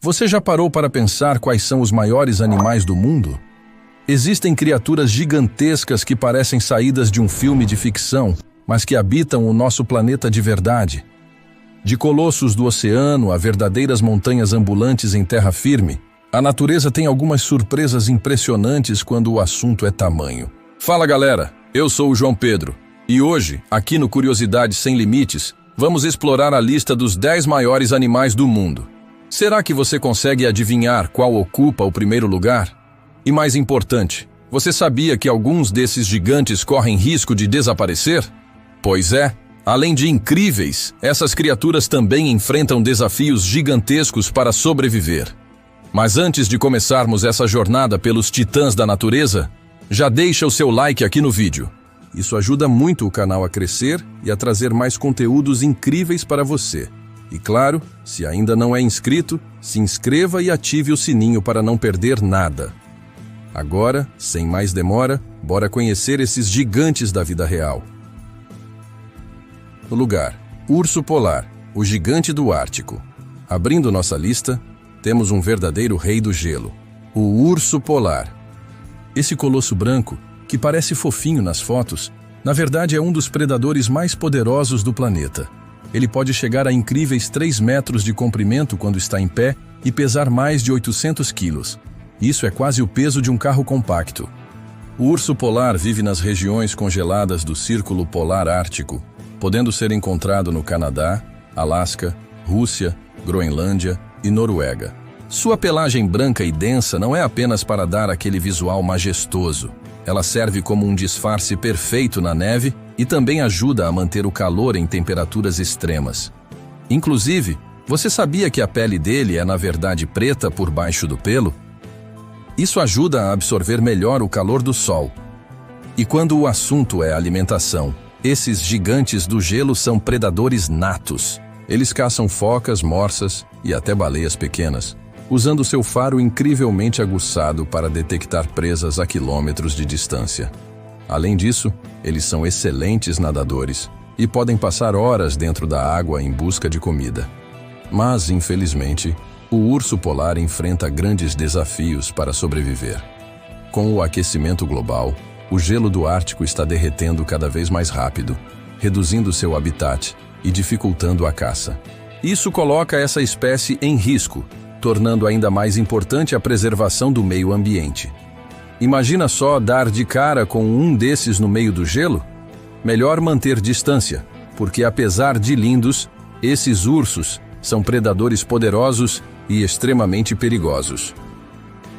Você já parou para pensar quais são os maiores animais do mundo? Existem criaturas gigantescas que parecem saídas de um filme de ficção, mas que habitam o nosso planeta de verdade. De colossos do oceano a verdadeiras montanhas ambulantes em terra firme, a natureza tem algumas surpresas impressionantes quando o assunto é tamanho. Fala galera, eu sou o João Pedro, e hoje, aqui no Curiosidades Sem Limites, vamos explorar a lista dos 10 maiores animais do mundo. Será que você consegue adivinhar qual ocupa o primeiro lugar? E mais importante, você sabia que alguns desses gigantes correm risco de desaparecer? Pois é, além de incríveis, essas criaturas também enfrentam desafios gigantescos para sobreviver. Mas antes de começarmos essa jornada pelos titãs da natureza, já deixa o seu like aqui no vídeo. Isso ajuda muito o canal a crescer e a trazer mais conteúdos incríveis para você. E claro, se ainda não é inscrito, se inscreva e ative o sininho para não perder nada. Agora, sem mais demora, bora conhecer esses gigantes da vida real. No lugar, urso polar, o gigante do Ártico. Abrindo nossa lista, temos um verdadeiro rei do gelo, o urso polar. Esse colosso branco, que parece fofinho nas fotos, na verdade é um dos predadores mais poderosos do planeta. Ele pode chegar a incríveis 3 metros de comprimento quando está em pé e pesar mais de 800 quilos. Isso é quase o peso de um carro compacto. O urso polar vive nas regiões congeladas do Círculo Polar Ártico, podendo ser encontrado no Canadá, Alasca, Rússia, Groenlândia e Noruega. Sua pelagem branca e densa não é apenas para dar aquele visual majestoso. Ela serve como um disfarce perfeito na neve e também ajuda a manter o calor em temperaturas extremas. Inclusive, você sabia que a pele dele é na verdade preta por baixo do pelo? Isso ajuda a absorver melhor o calor do sol. E quando o assunto é alimentação, esses gigantes do gelo são predadores natos. Eles caçam focas, morsas e até baleias pequenas, usando seu faro incrivelmente aguçado para detectar presas a quilômetros de distância. Além disso, eles são excelentes nadadores e podem passar horas dentro da água em busca de comida. Mas, infelizmente, o urso polar enfrenta grandes desafios para sobreviver. Com o aquecimento global, o gelo do Ártico está derretendo cada vez mais rápido, reduzindo seu habitat e dificultando a caça. Isso coloca essa espécie em risco, tornando ainda mais importante a preservação do meio ambiente. Imagina só dar de cara com um desses no meio do gelo? Melhor manter distância, porque apesar de lindos, esses ursos são predadores poderosos e extremamente perigosos.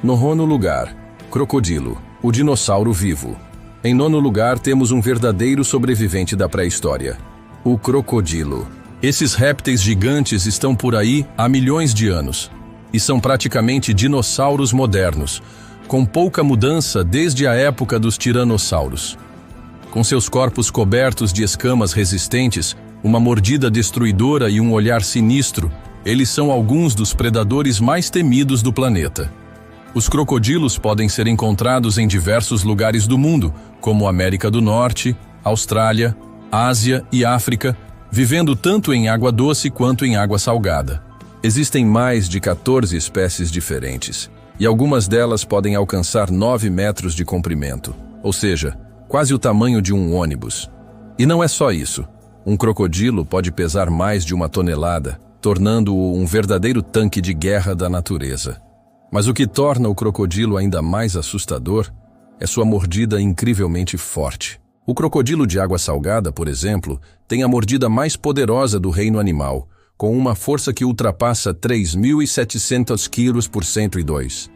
No nono lugar, crocodilo, o dinossauro vivo. Em nono lugar temos um verdadeiro sobrevivente da pré-história, o crocodilo. Esses répteis gigantes estão por aí há milhões de anos e são praticamente dinossauros modernos, com pouca mudança desde a época dos tiranossauros. Com seus corpos cobertos de escamas resistentes, uma mordida destruidora e um olhar sinistro, eles são alguns dos predadores mais temidos do planeta. Os crocodilos podem ser encontrados em diversos lugares do mundo, como América do Norte, Austrália, Ásia e África, vivendo tanto em água doce quanto em água salgada. Existem mais de 14 espécies diferentes, e algumas delas podem alcançar 9 metros de comprimento, ou seja, quase o tamanho de um ônibus. E não é só isso. Um crocodilo pode pesar mais de 1 tonelada, tornando-o um verdadeiro tanque de guerra da natureza. Mas o que torna o crocodilo ainda mais assustador é sua mordida incrivelmente forte. O crocodilo de água salgada, por exemplo, tem a mordida mais poderosa do reino animal, com uma força que ultrapassa 3.700 quilos por 102.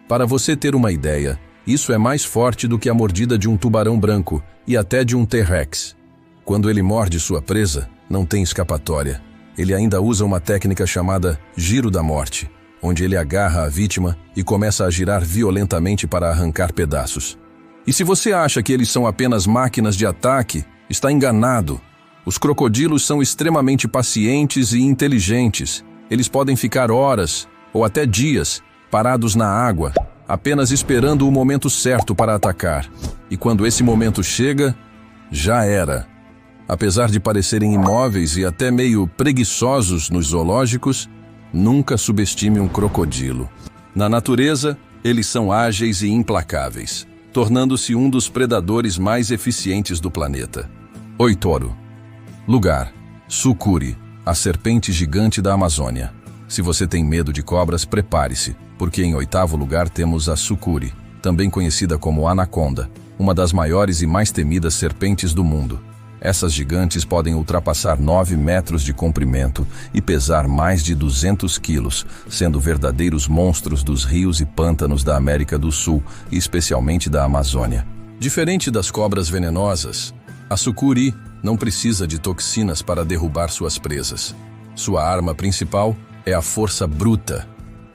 Para você ter uma ideia, isso é mais forte do que a mordida de um tubarão branco e até de um T-Rex. Quando ele morde sua presa, não tem escapatória. Ele ainda usa uma técnica chamada giro da morte, onde ele agarra a vítima e começa a girar violentamente para arrancar pedaços. E se você acha que eles são apenas máquinas de ataque, está enganado. Os crocodilos são extremamente pacientes e inteligentes. Eles podem ficar horas, ou até dias, parados na água, apenas esperando o momento certo para atacar. E quando esse momento chega, já era. Apesar de parecerem imóveis e até meio preguiçosos nos zoológicos, Nunca subestime um crocodilo. Na natureza, eles são ágeis e implacáveis, tornando-se um dos predadores mais eficientes do planeta. Oitoro. Lugar: sucuri, a serpente gigante da Amazônia. Se você tem medo de cobras, prepare-se, porque em oitavo lugar temos a sucuri, também conhecida como anaconda, uma das maiores e mais temidas serpentes do mundo. Essas gigantes podem ultrapassar 9 metros de comprimento e pesar mais de 200 quilos, sendo verdadeiros monstros dos rios e pântanos da América do Sul, e especialmente da Amazônia. Diferente das cobras venenosas, a sucuri não precisa de toxinas para derrubar suas presas. Sua arma principal é a força bruta.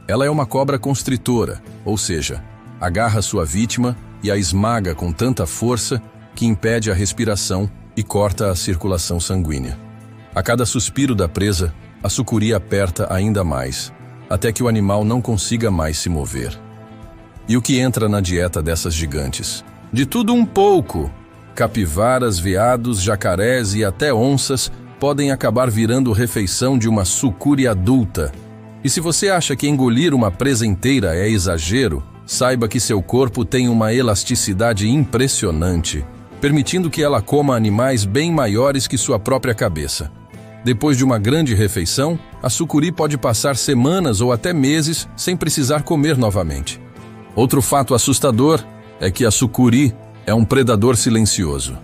Ela é uma cobra constritora, ou seja, agarra sua vítima e a esmaga com tanta força que impede a respiração e corta a circulação sanguínea. A cada suspiro da presa, a sucuri aperta ainda mais, até que o animal não consiga mais se mover. E o que entra na dieta dessas gigantes? De tudo um pouco. Capivaras, veados, jacarés e até onças podem acabar virando refeição de uma sucuri adulta. E se você acha que engolir uma presa inteira é exagero, saiba que seu corpo tem uma elasticidade impressionante, permitindo que ela coma animais bem maiores que sua própria cabeça. Depois de uma grande refeição, a sucuri pode passar semanas ou até meses sem precisar comer novamente. Outro fato assustador é que a sucuri é um predador silencioso.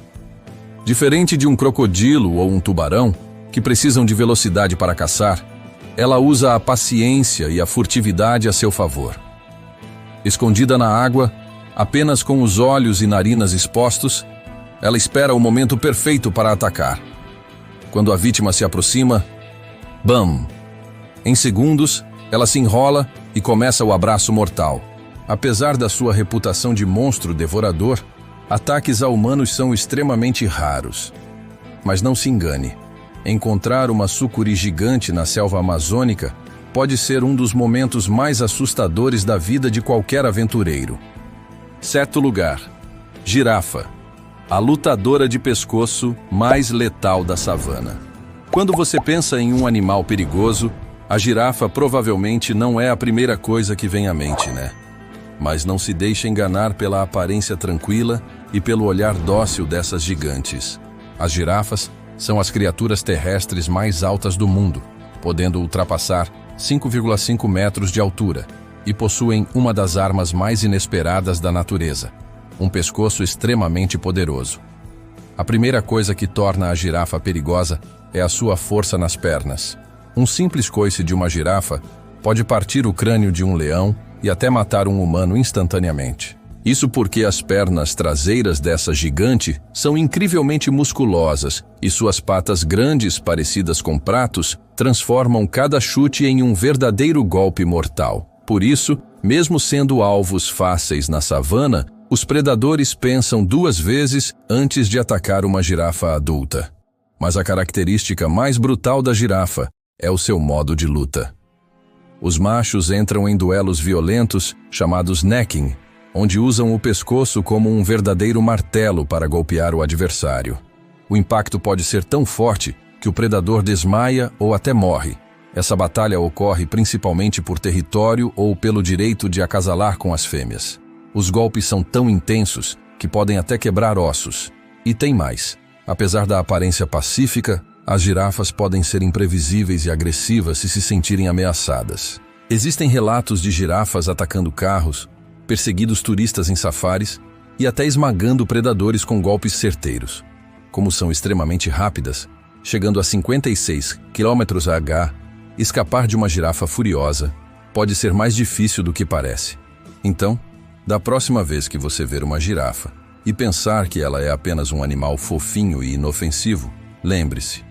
Diferente de um crocodilo ou um tubarão, que precisam de velocidade para caçar, ela usa a paciência e a furtividade a seu favor. Escondida na água, apenas com os olhos e narinas expostos, ela espera o momento perfeito para atacar. Quando a vítima se aproxima, bam! Em segundos, ela se enrola e começa o abraço mortal. Apesar da sua reputação de monstro devorador, ataques a humanos são extremamente raros. Mas não se engane, encontrar uma sucuri gigante na selva amazônica pode ser um dos momentos mais assustadores da vida de qualquer aventureiro. Sétimo lugar: girafa, a lutadora de pescoço mais letal da savana. Quando você pensa em um animal perigoso, a girafa provavelmente não é a primeira coisa que vem à mente, né? Mas não se deixe enganar pela aparência tranquila e pelo olhar dócil dessas gigantes. As girafas são as criaturas terrestres mais altas do mundo, podendo ultrapassar 5,5 metros de altura, e possuem uma das armas mais inesperadas da natureza: um pescoço extremamente poderoso. A primeira coisa que torna a girafa perigosa é a sua força nas pernas. Um simples coice de uma girafa pode partir o crânio de um leão e até matar um humano instantaneamente. Isso porque as pernas traseiras dessa gigante são incrivelmente musculosas e suas patas grandes, parecidas com pratos, transformam cada chute em um verdadeiro golpe mortal. Por isso, mesmo sendo alvos fáceis na savana, os predadores pensam 2 vezes antes de atacar uma girafa adulta. Mas a característica mais brutal da girafa é o seu modo de luta. Os machos entram em duelos violentos, chamados necking, onde usam o pescoço como um verdadeiro martelo para golpear o adversário. O impacto pode ser tão forte que o predador desmaia ou até morre. Essa batalha ocorre principalmente por território ou pelo direito de acasalar com as fêmeas. Os golpes são tão intensos que podem até quebrar ossos. E tem mais. Apesar da aparência pacífica, as girafas podem ser imprevisíveis e agressivas se sentirem ameaçadas. Existem relatos de girafas atacando carros, perseguindo turistas em safaris e até esmagando predadores com golpes certeiros. Como são extremamente rápidas, chegando a 56 km/h, escapar de uma girafa furiosa pode ser mais difícil do que parece. Então, da próxima vez que você ver uma girafa e pensar que ela é apenas um animal fofinho e inofensivo, lembre-se,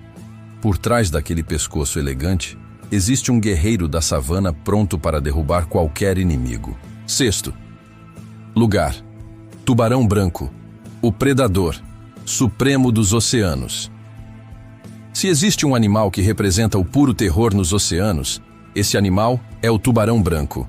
por trás daquele pescoço elegante, existe um guerreiro da savana pronto para derrubar qualquer inimigo. Sexto lugar: tubarão branco, o predador supremo dos oceanos. Se existe um animal que representa o puro terror nos oceanos, esse animal é o tubarão branco.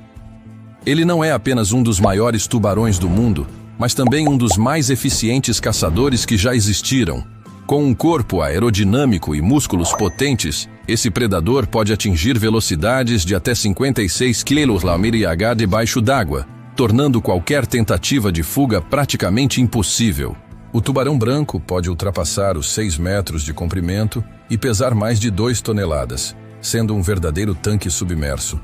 Ele não é apenas um dos maiores tubarões do mundo, mas também um dos mais eficientes caçadores que já existiram. Com um corpo aerodinâmico e músculos potentes, esse predador pode atingir velocidades de até 56 km/h debaixo d'água, tornando qualquer tentativa de fuga praticamente impossível. O tubarão branco pode ultrapassar os 6 metros de comprimento e pesar mais de 2 toneladas, sendo um verdadeiro tanque submerso.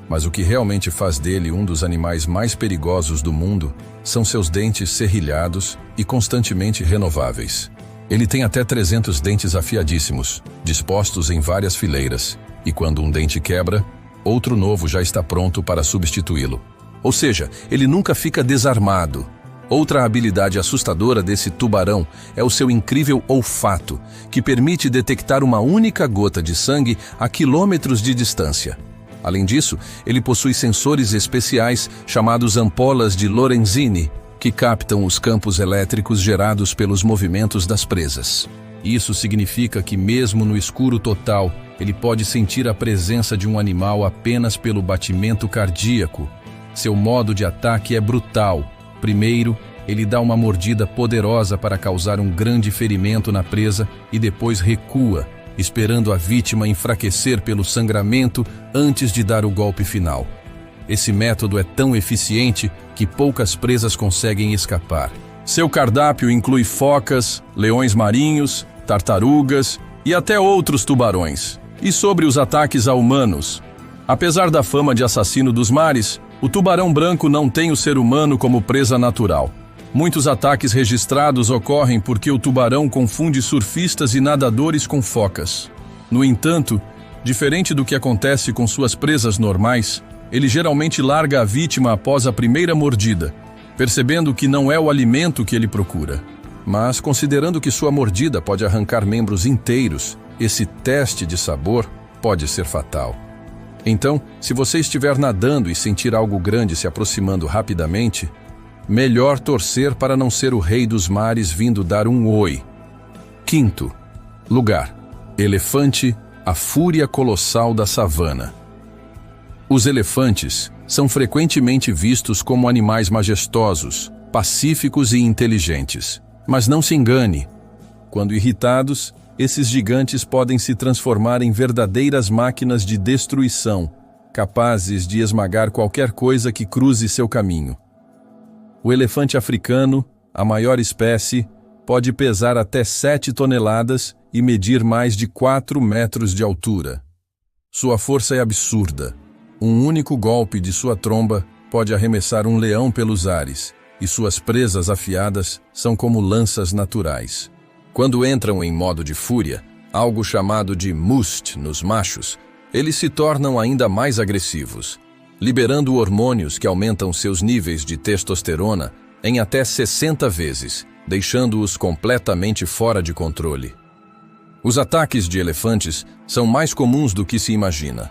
Mas o que realmente faz dele um dos animais mais perigosos do mundo são seus dentes serrilhados e constantemente renováveis. Ele tem até 300 dentes afiadíssimos, dispostos em várias fileiras, e quando um dente quebra, outro novo já está pronto para substituí-lo. Ou seja, ele nunca fica desarmado. Outra habilidade assustadora desse tubarão é o seu incrível olfato, que permite detectar uma única gota de sangue a quilômetros de distância. Além disso, ele possui sensores especiais chamados ampolas de Lorenzini, que captam os campos elétricos gerados pelos movimentos das presas. Isso significa que mesmo no escuro total, ele pode sentir a presença de um animal apenas pelo batimento cardíaco. Seu modo de ataque é brutal. Primeiro, ele dá uma mordida poderosa para causar um grande ferimento na presa e depois recua, esperando a vítima enfraquecer pelo sangramento antes de dar o golpe final. Esse método é tão eficiente que poucas presas conseguem escapar. Seu cardápio inclui focas, leões marinhos, tartarugas e até outros tubarões. E sobre os ataques a humanos? Apesar da fama de assassino dos mares, o tubarão branco não tem o ser humano como presa natural. Muitos ataques registrados ocorrem porque o tubarão confunde surfistas e nadadores com focas. No entanto, diferente do que acontece com suas presas normais, ele geralmente larga a vítima após a primeira mordida, percebendo que não é o alimento que ele procura. Mas, considerando que sua mordida pode arrancar membros inteiros, esse teste de sabor pode ser fatal. Então, se você estiver nadando e sentir algo grande se aproximando rapidamente, melhor torcer para não ser o rei dos mares vindo dar um oi. Quinto lugar: elefante, a fúria colossal da savana. Os elefantes são frequentemente vistos como animais majestosos, pacíficos e inteligentes. Mas não se engane. Quando irritados, esses gigantes podem se transformar em verdadeiras máquinas de destruição, capazes de esmagar qualquer coisa que cruze seu caminho. O elefante africano, a maior espécie, pode pesar até 7 toneladas e medir mais de 4 metros de altura. Sua força é absurda. Um único golpe de sua tromba pode arremessar um leão pelos ares, e suas presas afiadas são como lanças naturais. Quando entram em modo de fúria, algo chamado de must nos machos, eles se tornam ainda mais agressivos, liberando hormônios que aumentam seus níveis de testosterona em até 60 vezes, deixando-os completamente fora de controle. Os ataques de elefantes são mais comuns do que se imagina.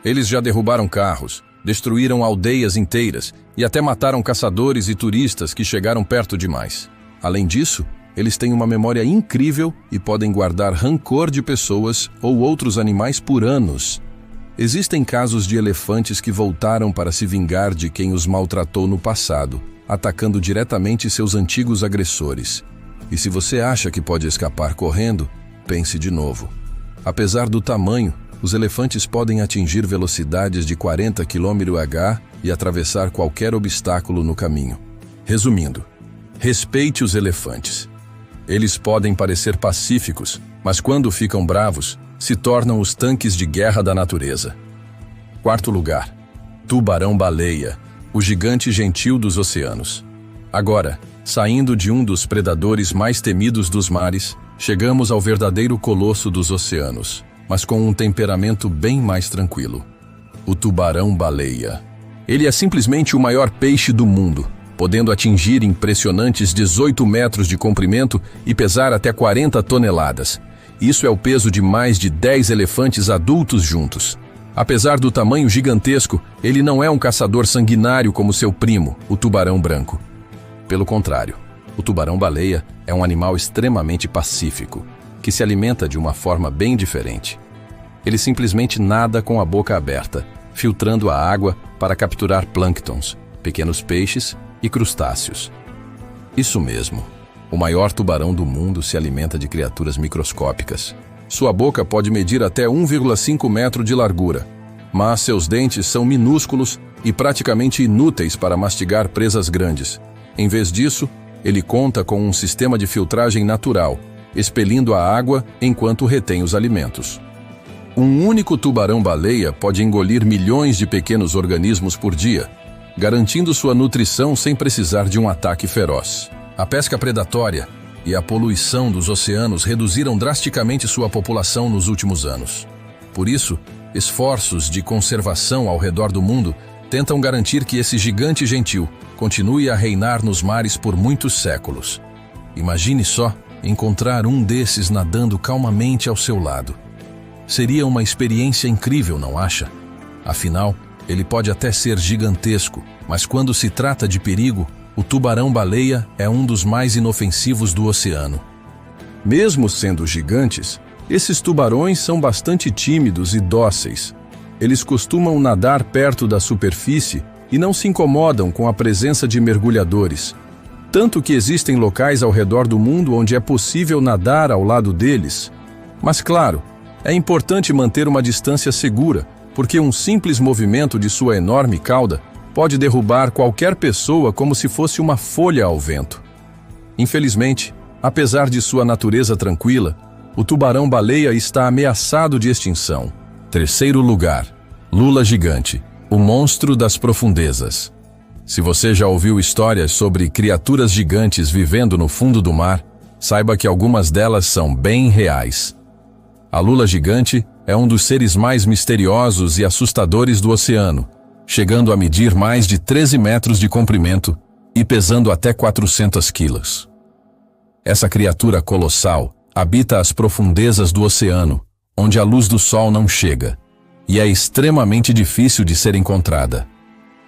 Eles já derrubaram carros, destruíram aldeias inteiras e até mataram caçadores e turistas que chegaram perto demais. Além disso, eles têm uma memória incrível e podem guardar rancor de pessoas ou outros animais por anos. Existem casos de elefantes que voltaram para se vingar de quem os maltratou no passado, atacando diretamente seus antigos agressores. E se você acha que pode escapar correndo, pense de novo. Apesar do tamanho, os elefantes podem atingir velocidades de 40 km/h e atravessar qualquer obstáculo no caminho. Resumindo, respeite os elefantes. Eles podem parecer pacíficos, mas quando ficam bravos, se tornam os tanques de guerra da natureza. Quarto lugar: tubarão-baleia, o gigante gentil dos oceanos. Agora, saindo de um dos predadores mais temidos dos mares, chegamos ao verdadeiro colosso dos oceanos, mas com um temperamento bem mais tranquilo: o tubarão-baleia. Ele é simplesmente o maior peixe do mundo, podendo atingir impressionantes 18 metros de comprimento e pesar até 40 toneladas. Isso é o peso de mais de 10 elefantes adultos juntos. Apesar do tamanho gigantesco, ele não é um caçador sanguinário como seu primo, o tubarão branco. Pelo contrário, o tubarão-baleia é um animal extremamente pacífico, que se alimenta de uma forma bem diferente. Ele simplesmente nada com a boca aberta, filtrando a água para capturar plânctons, pequenos peixes e crustáceos. Isso mesmo, O maior tubarão do mundo se alimenta de criaturas microscópicas. Sua boca pode medir até 1,5 metro de largura, mas seus dentes são minúsculos e praticamente inúteis para mastigar presas grandes. Em vez disso, ele conta com um sistema de filtragem natural, expelindo a água enquanto retém os alimentos. Um único tubarão-baleia pode engolir milhões de pequenos organismos por dia, garantindo sua nutrição sem precisar de um ataque feroz. A pesca predatória e a poluição dos oceanos reduziram drasticamente sua população nos últimos anos. Por isso, esforços de conservação ao redor do mundo tentam garantir que esse gigante gentil continue a reinar nos mares por muitos séculos. Imagine só encontrar um desses nadando calmamente ao seu lado. Seria uma experiência incrível, não acha? Afinal, ele pode até ser gigantesco, mas quando se trata de perigo, o tubarão-baleia é um dos mais inofensivos do oceano. Mesmo sendo gigantes, esses tubarões são bastante tímidos e dóceis. Eles costumam nadar perto da superfície e não se incomodam com a presença de mergulhadores. Tanto que existem locais ao redor do mundo onde é possível nadar ao lado deles. Mas claro, é importante manter uma distância segura, porque um simples movimento de sua enorme cauda pode derrubar qualquer pessoa como se fosse uma folha ao vento. Infelizmente, apesar de sua natureza tranquila, o tubarão-baleia está ameaçado de extinção. Terceiro lugar, lula gigante, o monstro das profundezas. Se você já ouviu histórias sobre criaturas gigantes vivendo no fundo do mar, saiba que algumas delas são bem reais. A lula gigante é um dos seres mais misteriosos e assustadores do oceano, chegando a medir mais de 13 metros de comprimento e pesando até 400 quilos. Essa criatura colossal habita as profundezas do oceano, onde a luz do sol não chega, e é extremamente difícil de ser encontrada.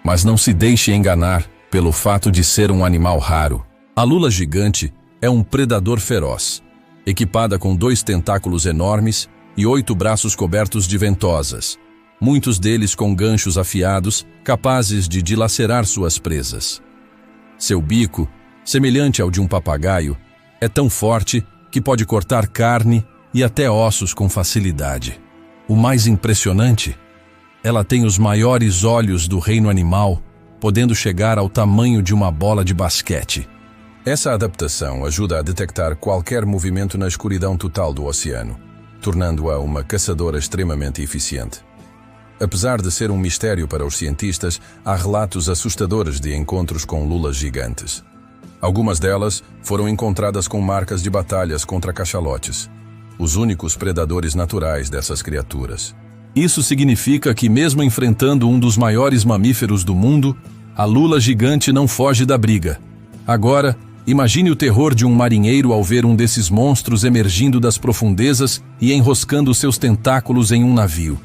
Mas não se deixe enganar pelo fato de ser um animal raro. A lula gigante é um predador feroz, equipada com 2 tentáculos enormes e 8 braços cobertos de ventosas, muitos deles com ganchos afiados, capazes de dilacerar suas presas. Seu bico, semelhante ao de um papagaio, é tão forte que pode cortar carne e até ossos com facilidade. O mais impressionante, ela tem os maiores olhos do reino animal, podendo chegar ao tamanho de uma bola de basquete. Essa adaptação ajuda a detectar qualquer movimento na escuridão total do oceano, tornando-a uma caçadora extremamente eficiente. Apesar de ser um mistério para os cientistas, há relatos assustadores de encontros com lulas gigantes. Algumas delas foram encontradas com marcas de batalhas contra cachalotes, os únicos predadores naturais dessas criaturas. Isso significa que, mesmo enfrentando um dos maiores mamíferos do mundo, a lula gigante não foge da briga. Agora, imagine o terror de um marinheiro ao ver um desses monstros emergindo das profundezas e enroscando seus tentáculos em um navio.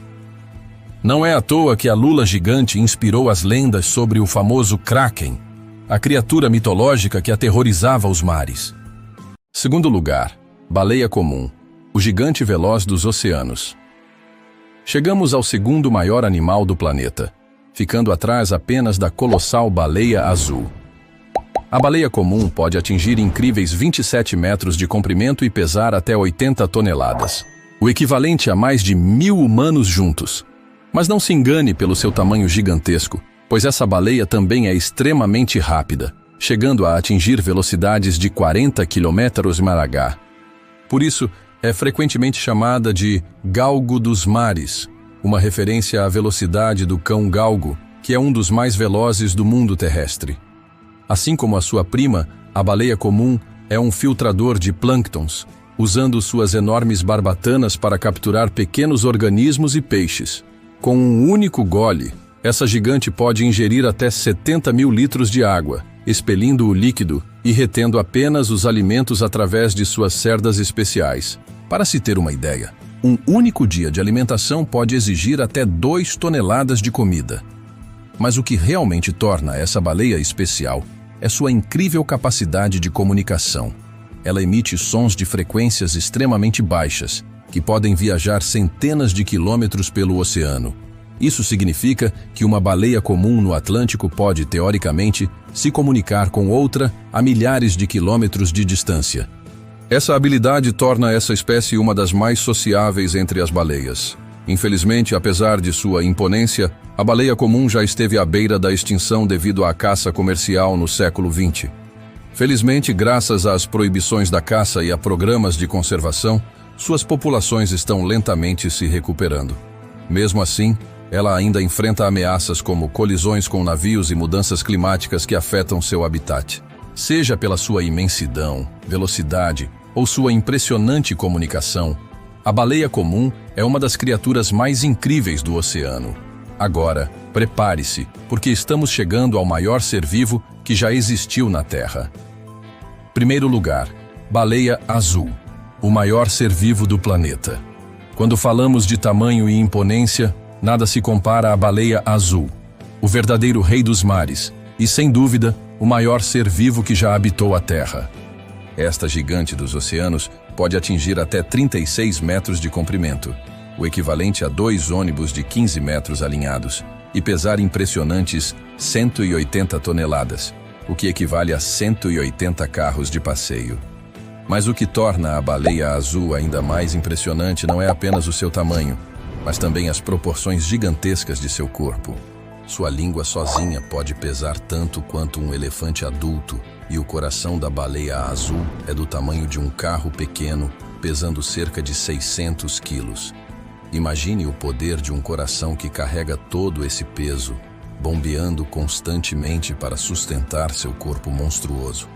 Não é à toa que a lula gigante inspirou as lendas sobre o famoso Kraken, a criatura mitológica que aterrorizava os mares. Segundo lugar, baleia comum, o gigante veloz dos oceanos. Chegamos ao segundo maior animal do planeta, ficando atrás apenas da colossal baleia azul. A baleia comum pode atingir incríveis 27 metros de comprimento e pesar até 80 toneladas, o equivalente a mais de 1.000 humanos juntos. Mas não se engane pelo seu tamanho gigantesco, pois essa baleia também é extremamente rápida, chegando a atingir velocidades de 40 km/h. Por isso, é frequentemente chamada de galgo dos mares, uma referência à velocidade do cão galgo, que é um dos mais velozes do mundo terrestre. Assim como a sua prima, a baleia comum é um filtrador de plânctons, usando suas enormes barbatanas para capturar pequenos organismos e peixes. Com um único gole, essa gigante pode ingerir até 70.000 litros de água, expelindo o líquido e retendo apenas os alimentos através de suas cerdas especiais. Para se ter uma ideia, um único dia de alimentação pode exigir até 2 toneladas de comida. Mas o que realmente torna essa baleia especial é sua incrível capacidade de comunicação. Ela emite sons de frequências extremamente baixas, que podem viajar centenas de quilômetros pelo oceano. Isso significa que uma baleia comum no Atlântico pode, teoricamente, se comunicar com outra a milhares de quilômetros de distância. Essa habilidade torna essa espécie uma das mais sociáveis entre as baleias. Infelizmente, apesar de sua imponência, a baleia comum já esteve à beira da extinção devido à caça comercial no século XX. Felizmente, graças às proibições da caça e a programas de conservação, suas populações estão lentamente se recuperando. Mesmo assim, ela ainda enfrenta ameaças como colisões com navios e mudanças climáticas que afetam seu habitat. Seja pela sua imensidão, velocidade ou sua impressionante comunicação, a baleia comum é uma das criaturas mais incríveis do oceano. Agora, prepare-se, porque estamos chegando ao maior ser vivo que já existiu na Terra. Primeiro lugar, baleia azul, o maior ser vivo do planeta. Quando falamos de tamanho e imponência, nada se compara à baleia azul, o verdadeiro rei dos mares, e sem dúvida, o maior ser vivo que já habitou a Terra. Esta gigante dos oceanos pode atingir até 36 metros de comprimento, o equivalente a 2 ônibus de 15 metros alinhados, e pesar impressionantes 180 toneladas, o que equivale a 180 carros de passeio. Mas o que torna a baleia azul ainda mais impressionante não é apenas o seu tamanho, mas também as proporções gigantescas de seu corpo. Sua língua sozinha pode pesar tanto quanto um elefante adulto, e o coração da baleia azul é do tamanho de um carro pequeno, pesando cerca de 600 quilos. Imagine o poder de um coração que carrega todo esse peso, bombeando constantemente para sustentar seu corpo monstruoso.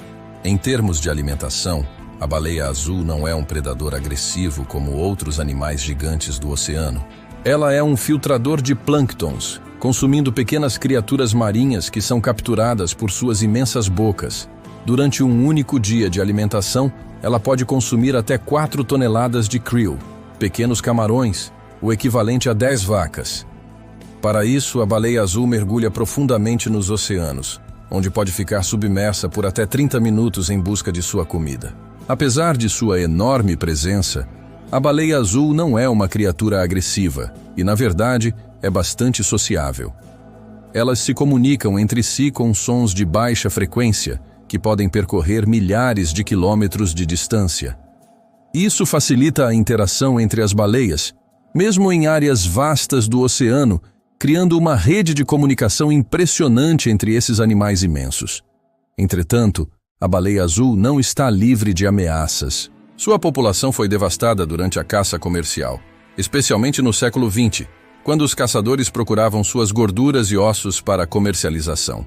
Em termos de alimentação, a baleia azul não é um predador agressivo como outros animais gigantes do oceano. Ela é um filtrador de plânctons, consumindo pequenas criaturas marinhas que são capturadas por suas imensas bocas. Durante um único dia de alimentação, ela pode consumir até 4 toneladas de krill, pequenos camarões, o equivalente a 10 vacas. Para isso, a baleia azul mergulha profundamente nos oceanos, onde pode ficar submersa por até 30 minutos em busca de sua comida. Apesar de sua enorme presença, a baleia azul não é uma criatura agressiva e, na verdade, é bastante sociável. Elas se comunicam entre si com sons de baixa frequência, que podem percorrer milhares de quilômetros de distância. Isso facilita a interação entre as baleias, mesmo em áreas vastas do oceano, criando uma rede de comunicação impressionante entre esses animais imensos. Entretanto, a baleia azul não está livre de ameaças. Sua população foi devastada durante a caça comercial, especialmente no século XX, quando os caçadores procuravam suas gorduras e ossos para comercialização.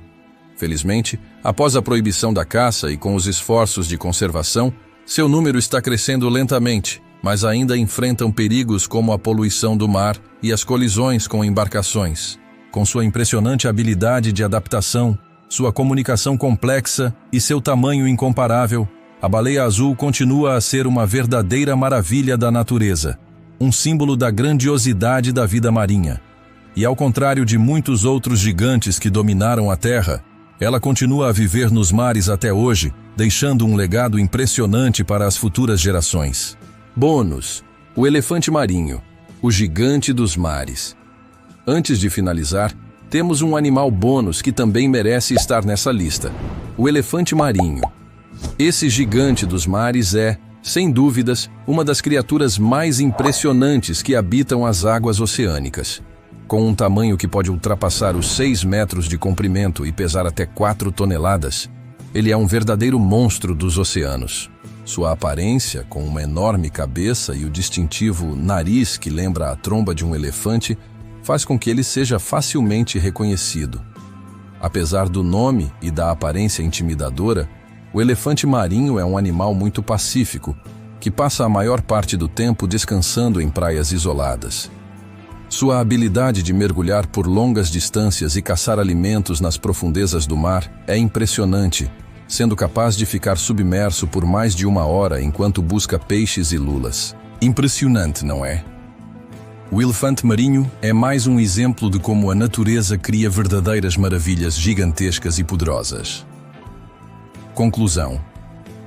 Felizmente, após a proibição da caça e com os esforços de conservação, seu número está crescendo lentamente, mas ainda enfrentam perigos como a poluição do mar e as colisões com embarcações. Com sua impressionante habilidade de adaptação, sua comunicação complexa e seu tamanho incomparável, a baleia azul continua a ser uma verdadeira maravilha da natureza, um símbolo da grandiosidade da vida marinha. E ao contrário de muitos outros gigantes que dominaram a Terra, ela continua a viver nos mares até hoje, deixando um legado impressionante para as futuras gerações. Bônus: o elefante marinho, o gigante dos mares. Antes de finalizar, temos um animal bônus que também merece estar nessa lista: o elefante marinho. Esse gigante dos mares é, sem dúvidas, uma das criaturas mais impressionantes que habitam as águas oceânicas. Com um tamanho que pode ultrapassar os 6 metros de comprimento e pesar até 4 toneladas, ele é um verdadeiro monstro dos oceanos. Sua aparência, com uma enorme cabeça e o distintivo nariz que lembra a tromba de um elefante, faz com que ele seja facilmente reconhecido. Apesar do nome e da aparência intimidadora, o elefante marinho é um animal muito pacífico, que passa a maior parte do tempo descansando em praias isoladas. Sua habilidade de mergulhar por longas distâncias e caçar alimentos nas profundezas do mar é impressionante, sendo capaz de ficar submerso por mais de 1 hora enquanto busca peixes e lulas. Impressionante, não é? O elefante marinho é mais um exemplo de como a natureza cria verdadeiras maravilhas gigantescas e poderosas. Conclusão: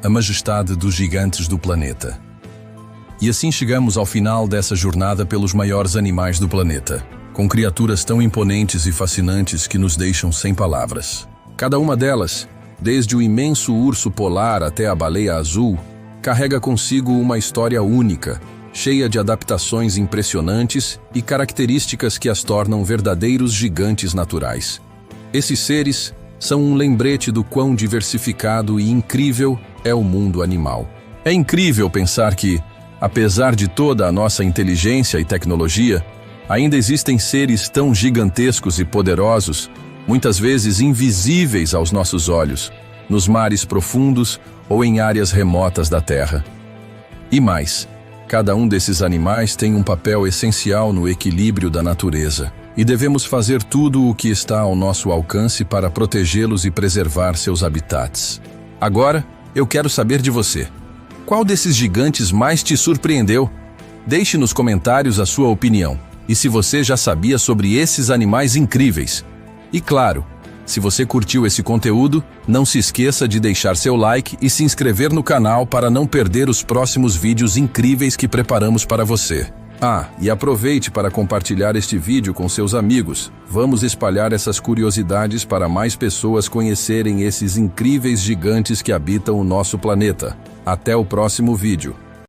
a majestade dos gigantes do planeta. E assim chegamos ao final dessa jornada pelos maiores animais do planeta. com criaturas tão imponentes e fascinantes que nos deixam sem palavras. Cada uma delas, desde o imenso urso polar até a baleia azul, carrega consigo uma história única, cheia de adaptações impressionantes e características que as tornam verdadeiros gigantes naturais. Esses seres são um lembrete do quão diversificado e incrível é o mundo animal. É incrível pensar que, apesar de toda a nossa inteligência e tecnologia, ainda existem seres tão gigantescos e poderosos, muitas vezes invisíveis aos nossos olhos, nos mares profundos ou em áreas remotas da Terra. E mais, cada um desses animais tem um papel essencial no equilíbrio da natureza, e devemos fazer tudo o que está ao nosso alcance para protegê-los e preservar seus habitats. Agora, eu quero saber de você. Qual desses gigantes mais te surpreendeu? Deixe nos comentários a sua opinião. E se você já sabia sobre esses animais incríveis. E claro, se você curtiu esse conteúdo, não se esqueça de deixar seu like e se inscrever no canal para não perder os próximos vídeos incríveis que preparamos para você. E aproveite para compartilhar este vídeo com seus amigos. Vamos espalhar essas curiosidades para mais pessoas conhecerem esses incríveis gigantes que habitam o nosso planeta. Até o próximo vídeo.